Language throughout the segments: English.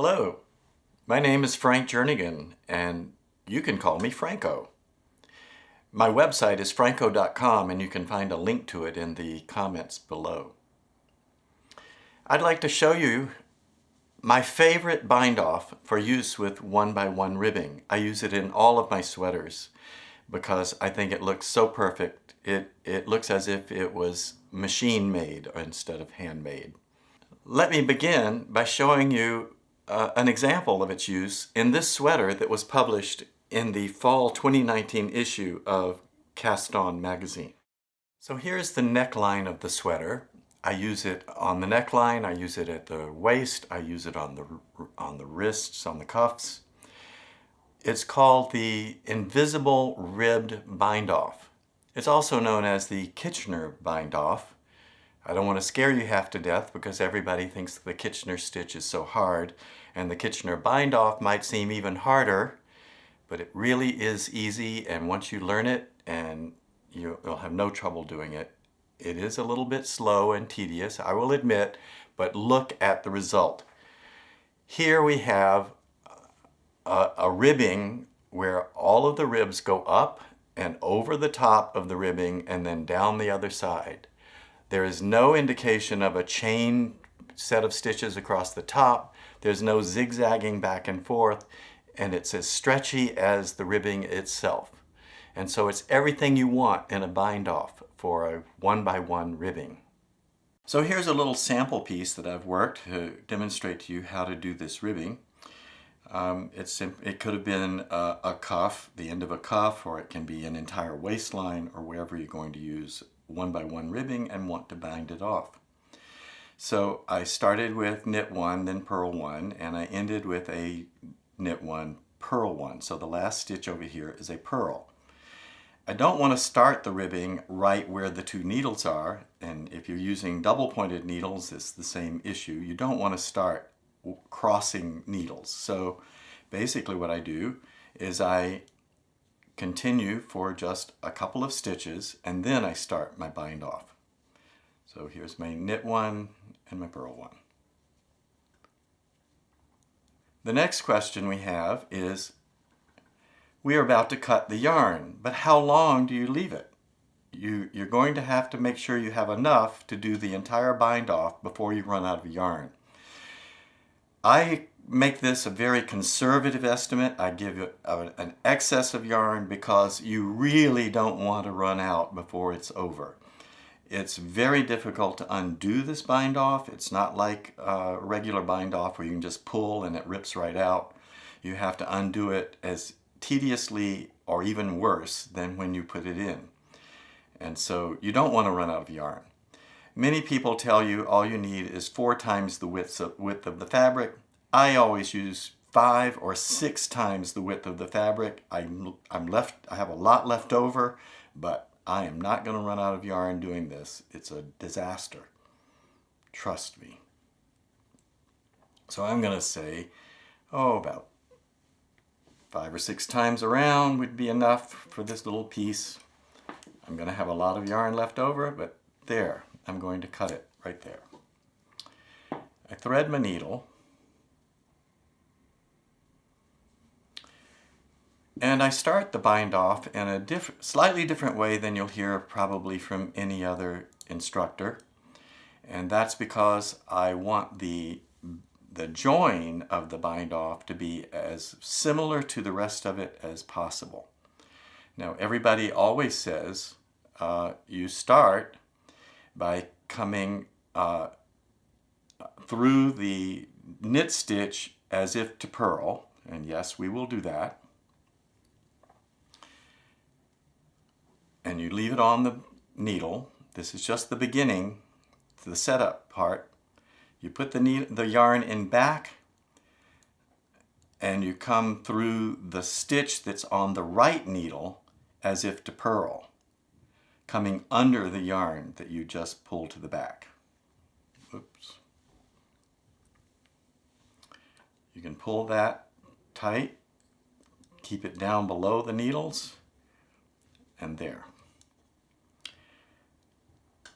Hello, my name is Frank Jernigan, and you can call me Phrancko. My website is Phrancko.com, and you can find a link to it in the comments below. I'd like to show you my favorite bind-off for use with 1x1 ribbing. I use it in all of my sweaters because I think it looks so perfect. It looks as if it was machine-made instead of handmade. Let me begin by showing you an example of its use in this sweater that was published in the fall 2019 issue of Cast On magazine. So here's the neckline of the sweater. I use it on the neckline, I use it at the waist, I use it on the wrists, on the cuffs. It's called the Invisible Ribbed Bind-Off. It's also known as the Kitchener Bind-Off. I don't want to scare you half to death because everybody thinks the Kitchener stitch is so hard, and the Kitchener bind-off might seem even harder, but it really is easy, and once you learn it, and you'll have no trouble doing it. It is a little bit slow and tedious, I will admit, but look at the result. Here we have a ribbing where all of the ribs go up and over the top of the ribbing and then down the other side. There is no indication of a chain set of stitches across the top. There's no zigzagging back and forth, and it's as stretchy as the ribbing itself. And so it's everything you want in a bind-off for a 1x1 ribbing. So here's a little sample piece that I've worked to demonstrate to you how to do this ribbing. It could have been a cuff, the end of a cuff, or it can be an entire waistline, or wherever you're going to use 1x1 ribbing and want to bind it off. So I started with knit 1, then purl 1, and I ended with a knit 1, purl 1. So the last stitch over here is a purl. I don't want to start the ribbing right where the two needles are, and if you're using double pointed needles, it's the same issue. You don't want to start crossing needles. So basically what I do is I continue for just a couple of stitches, and then I start my bind off. So here's my knit 1 and my purl 1. The next question we have is, we are about to cut the yarn, but how long do you leave it? You're going to have to make sure you have enough to do the entire bind off before you run out of yarn. I make this a very conservative estimate. I give you an excess of yarn because you really don't want to run out before it's over. It's very difficult to undo this bind off. It's not like a regular bind off where you can just pull and it rips right out. You have to undo it as tediously or even worse than when you put it in. And so you don't want to run out of yarn. Many people tell you all you need is 4 times the width of the fabric. I always use 5 or 6 times the width of the fabric. I have a lot left over, but I am not going to run out of yarn doing this. It's a disaster. Trust me. So I'm going to say, about 5 or 6 times around would be enough for this little piece. I'm going to have a lot of yarn left over, but there, I'm going to cut it right there. I thread my needle, and I start the bind off in a slightly different way than you'll hear probably from any other instructor. And that's because I want the join of the bind off to be as similar to the rest of it as possible. Now everybody always says you start by coming through the knit stitch as if to purl, and yes, we will do that. And you leave it on the needle. This is just the beginning, the setup part. You put the yarn in back, and you come through the stitch that's on the right needle as if to purl, coming under the yarn that you just pulled to the back. Oops. You can pull that tight, keep it down below the needles, and there.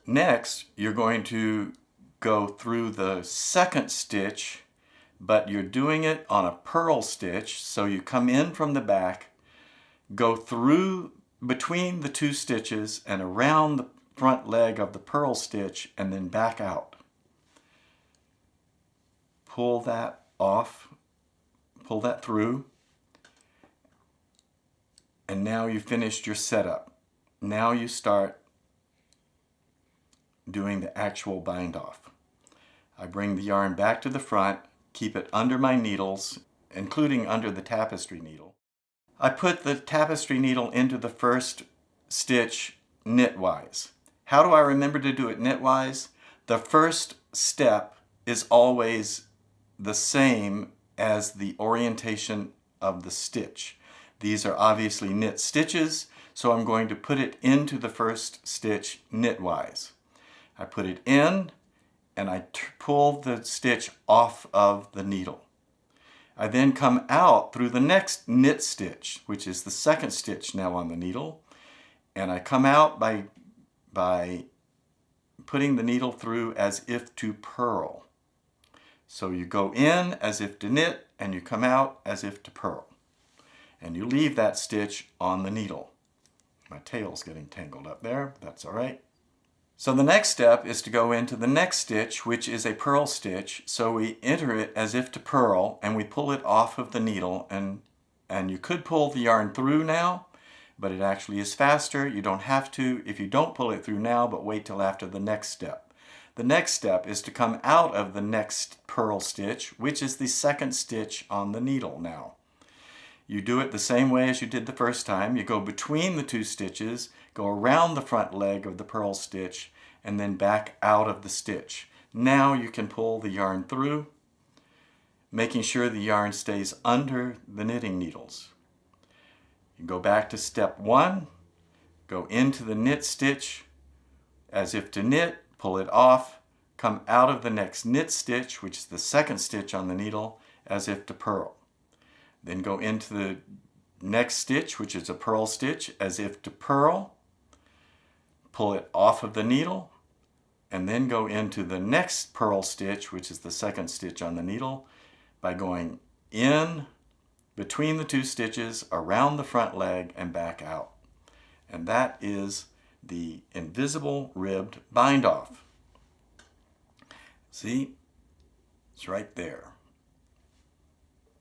Next, you're going to go through the second stitch but you're doing it on a purl stitch. So you come in from the back, go through between the two stitches and around the front leg of the purl stitch and then back out. Pull that off, pull that through, and now you finished your setup. Now you start doing the actual bind off. I bring the yarn back to the front, keep it under my needles, including under the tapestry needle. I put the tapestry needle into the first stitch knitwise. How do I remember to do it knitwise? The first step is always the same as the orientation of the stitch. These are obviously knit stitches, so I'm going to put it into the first stitch knitwise. I put it in and I pull the stitch off of the needle. I then come out through the next knit stitch, which is the second stitch now on the needle, and I come out by putting the needle through as if to purl. So you go in as if to knit and you come out as if to purl. And you leave that stitch on the needle. My tail's getting tangled up there, that's all right. So the next step is to go into the next stitch, which is a purl stitch. So we enter it as if to purl and we pull it off of the needle, and you could pull the yarn through now, but it actually is faster. You don't have to if you don't pull it through now, but wait till after the next step. The next step is to come out of the next purl stitch, which is the second stitch on the needle now. You do it the same way as you did the first time. You go between the two stitches, go around the front leg of the purl stitch, and then back out of the stitch. Now you can pull the yarn through, making sure the yarn stays under the knitting needles. You go back to step 1, go into the knit stitch as if to knit, pull it off, come out of the next knit stitch, which is the second stitch on the needle, as if to purl. Then go into the next stitch, which is a purl stitch, as if to purl, pull it off of the needle, and then go into the next purl stitch, which is the second stitch on the needle, by going in between the two stitches, around the front leg, and back out. And that is the invisible ribbed bind off. See, it's right there.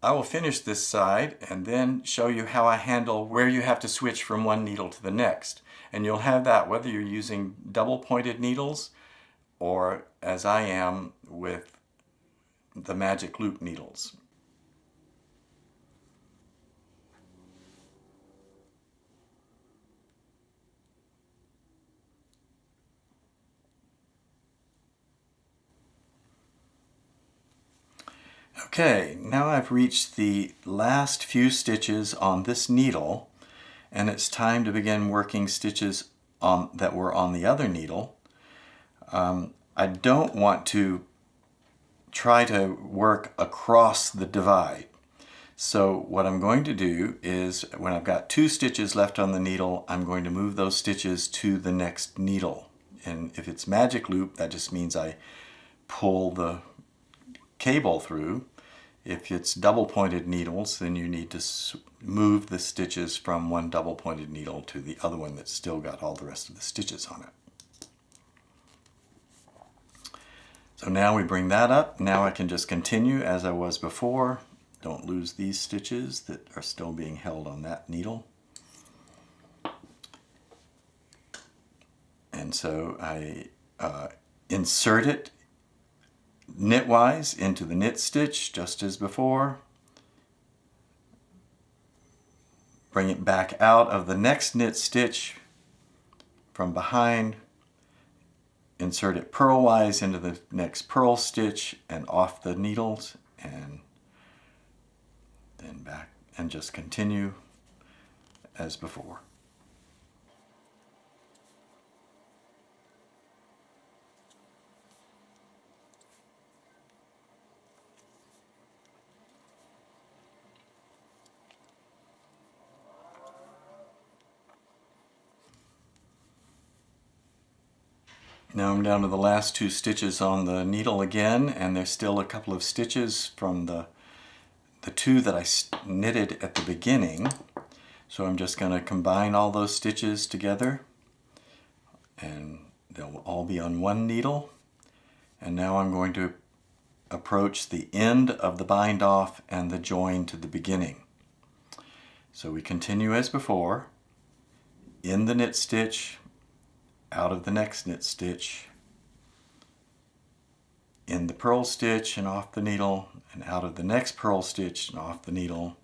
I will finish this side and then show you how I handle where you have to switch from one needle to the next. And you'll have that whether you're using double pointed needles or, as I am, with the magic loop needles. Okay, now I've reached the last few stitches on this needle, and it's time to begin working stitches that were on the other needle. I don't want to try to work across the divide. So what I'm going to do is, when I've got 2 stitches left on the needle, I'm going to move those stitches to the next needle. And if it's magic loop, that just means I pull the cable through. If it's double pointed needles, then you need to move the stitches from one double pointed needle to the other one that's still got all the rest of the stitches on it. So now we bring that up. Now I can just continue as I was before. Don't lose these stitches that are still being held on that needle. And so I insert it knitwise into the knit stitch just as before. Bring it back out of the next knit stitch from behind. Insert it purlwise into the next purl stitch and off the needles, and then back, and just continue as before. Now I'm down to the last 2 stitches on the needle again, and there's still a couple of stitches from the 2 that I knitted at the beginning. So I'm just going to combine all those stitches together, and they'll all be on one needle. And now I'm going to approach the end of the bind off and the join to the beginning. So we continue as before, in the knit stitch, out of the next knit stitch, in the purl stitch and off the needle, and out of the next purl stitch and off the needle,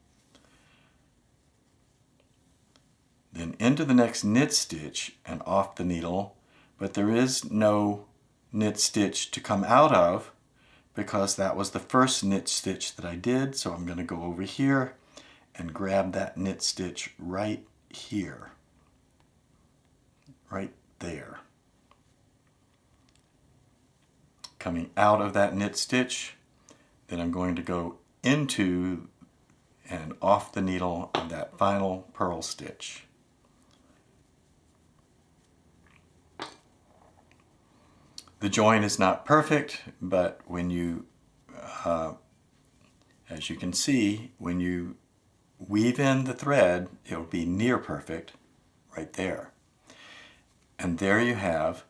then into the next knit stitch and off the needle, but there is no knit stitch to come out of because that was the first knit stitch that I did. So I'm going to go over here and grab that knit stitch right here, right there. Coming out of that knit stitch, then I'm going to go into and off the needle of that final purl stitch. The join is not perfect, but when you, as you can see, when you weave in the thread, it will be near perfect right there. And there you have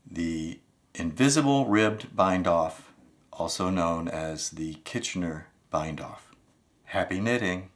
the invisible ribbed bind off, also known as the Kitchener bind off. Happy knitting!